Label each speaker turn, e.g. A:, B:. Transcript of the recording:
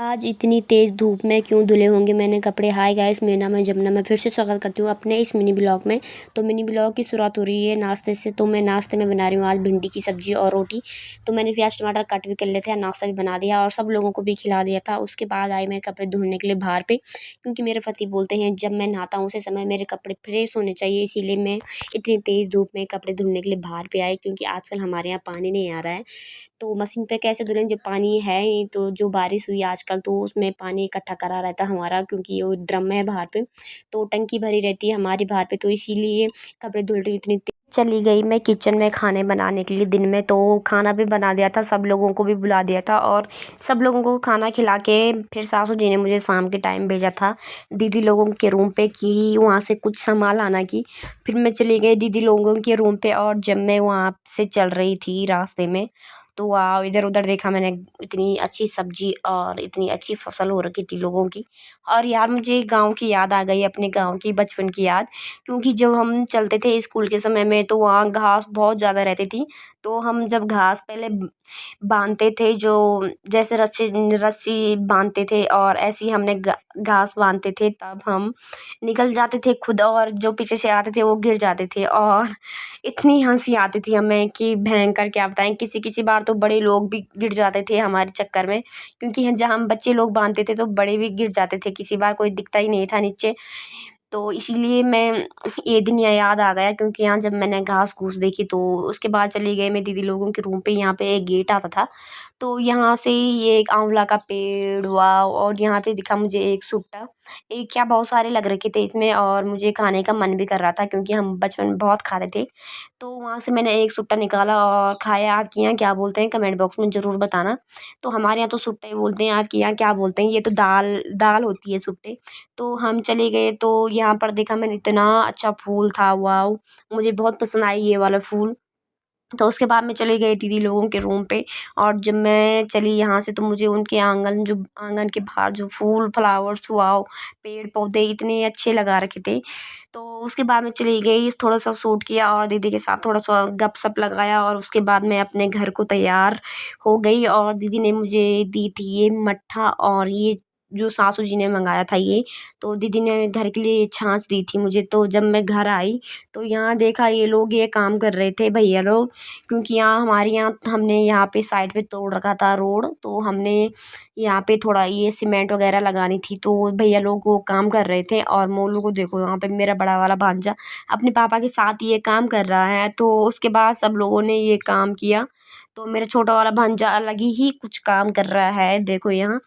A: आज इतनी तेज़ धूप में क्यों धुले होंगे मैंने कपड़े। हाय गाइस, मेरा नाम है जमुना। मैं फिर से स्वागत करती हूँ अपने इस मिनी ब्लॉग में। तो मिनी ब्लॉग की शुरुआत हो रही है नाश्ते से। तो मैं नाश्ते में बना रही हूँ आज भिंडी की सब्जी और रोटी। तो मैंने प्याज टमाटर कट भी कर लिए थे, नाश्ता भी बना दिया और सब लोगों को भी खिला दिया था। उसके बाद आई मैं कपड़े धुलने के लिए बाहर पे, क्योंकि मेरे पति बोलते हैं जब मैं नहाता हूँ उसी समय मेरे कपड़े फ्रेश होने चाहिए। इसीलिए मैं इतनी तेज़ धूप में कपड़े धुलने के लिए बाहर पे आई, क्योंकि आजकल हमारे यहाँ पानी नहीं आ रहा है। तो मशीन पे कैसे धुलें जब पानी है ही नहीं। तो जो बारिश हुई आजकल तो उसमें पानी इकट्ठा करा रहता है हमारा, क्योंकि वो ड्रम है बाहर पे, तो टंकी भरी रहती है हमारी बाहर पे। तो इसीलिए कपड़े धुल रही इतनी चली गई मैं किचन में खाने बनाने के लिए दिन में। तो खाना भी बना दिया था, सब लोगों को भी बुला दिया था और सब लोगों को खाना खिला के फिर सासू जी ने मुझे शाम के टाइम भेजा था दीदी लोगों के रूम पे कि वहाँ से कुछ सामान लाना की। फिर मैं चली गई दीदी लोगों के रूम पे और जब मैं वहाँ से चल रही थी रास्ते में तो वाह, इधर उधर देखा मैंने, इतनी अच्छी सब्जी और इतनी अच्छी फसल हो रखी थी लोगों की। और यार मुझे गांव की याद आ गई, अपने गांव की बचपन की याद। क्योंकि जब हम चलते थे स्कूल के समय में तो वहाँ घास बहुत ज़्यादा रहती थी। तो हम जब घास पहले बांधते थे, जो जैसे रस्सी रस्सी बांधते थे और ऐसे ही हमने घास बांधते थे, तब हम निकल जाते थे खुद और जो पीछे से आते थे वो गिर जाते थे। और इतनी हंसी आती थी हमें कि भयंकर क्या बताएं। किसी किसी बार तो बड़े लोग भी गिर जाते थे हमारे चक्कर में, क्योंकि जहाँ हम बच्चे लोग बांधते थे तो बड़े भी गिर जाते थे, किसी बार कोई दिखता ही नहीं था नीचे। तो इसीलिए मैं ये दिन याद आ गया, क्योंकि यहाँ जब मैंने घास घूस देखी तो उसके बाद चली गई मैं दीदी लोगों के रूम पे। यहाँ पे एक गेट आता था तो यहाँ से ये एक आंवला का पेड़ हुआ और यहाँ पे दिखा मुझे एक सुट्टा। एक क्या, बहुत सारे लग रखे थे इसमें और मुझे खाने का मन भी कर रहा था, क्योंकि हम बचपन में बहुत खाते थे। तो वहाँ से मैंने एक सुट्टा निकाला और खाया। आपके यहाँ क्या बोलते हैं कमेंट बॉक्स में ज़रूर बताना। तो हमारे यहाँ तो सुट्टा ही बोलते हैं, आपके यहाँ क्या बोलते हैं। ये तो दाल दाल होती है सुट्टे। तो हम चले गए तो यहाँ पर देखा मैंने, इतना अच्छा फूल था, वाव, मुझे बहुत पसंद आई ये वाला फूल। तो उसके बाद मैं चली गई दीदी लोगों के रूम पे। और जब मैं चली यहाँ से तो मुझे उनके आंगन के बाहर जो फूल फ्लावर्स हुआ, पेड़ पौधे इतने अच्छे लगा रखे थे। तो उसके बाद मैं चली गई, थोड़ा सा शूट किया और दीदी के साथ थोड़ा सा गप सप लगाया और उसके बाद मैं अपने घर को तैयार हो गई। और दीदी ने मुझे दी थी ये मट्ठा और ये जो सासू जी ने मंगाया था ये। तो दीदी ने घर के लिए छाछ दी थी मुझे। तो जब मैं घर आई तो यहाँ देखा ये लोग ये काम कर रहे थे भैया लोग, क्योंकि यहाँ हमारे यहाँ हमने यहाँ पे साइड पे तोड़ रखा था रोड। तो हमने यहाँ पे थोड़ा ये सीमेंट वगैरह लगानी थी, तो भैया लोग वो काम कर रहे थे। और मोलू को देखो, यहाँ पे मेरा बड़ा वाला भांजा अपने पापा के साथ ये काम कर रहा है। तो उसके बाद सब लोगों ने ये काम किया। तो मेरा छोटा वाला भांजा अलग ही कुछ काम कर रहा है, देखो यहाँ